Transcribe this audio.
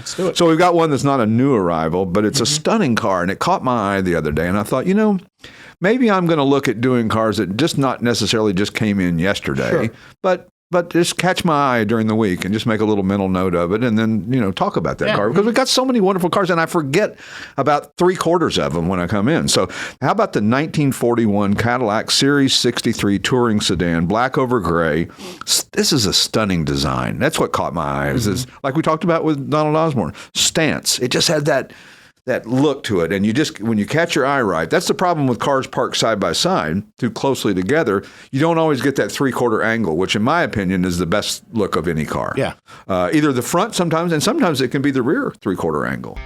Let's do it. So we've got one that's not a new arrival, but it's a stunning car, and it caught my eye the other day, and I thought, maybe I'm going to look at doing cars that just not necessarily just came in yesterday, but just catch my eye during the week and just make a little mental note of it, and then talk about that car, because we've got so many wonderful cars, and I forget about 3/4 of them when I come in. So how about the 1941 Cadillac Series 63 touring sedan, black over gray? This is a stunning design. That's what caught my eye. Is like we talked about with Donald Osborne, stance. It just had that look to it. And when you catch your eye right, that's the problem with cars parked side by side too closely together. You don't always get that 3/4 angle, which in my opinion is the best look of any car. Yeah. Either the front sometimes, and sometimes it can be the rear 3/4 angle.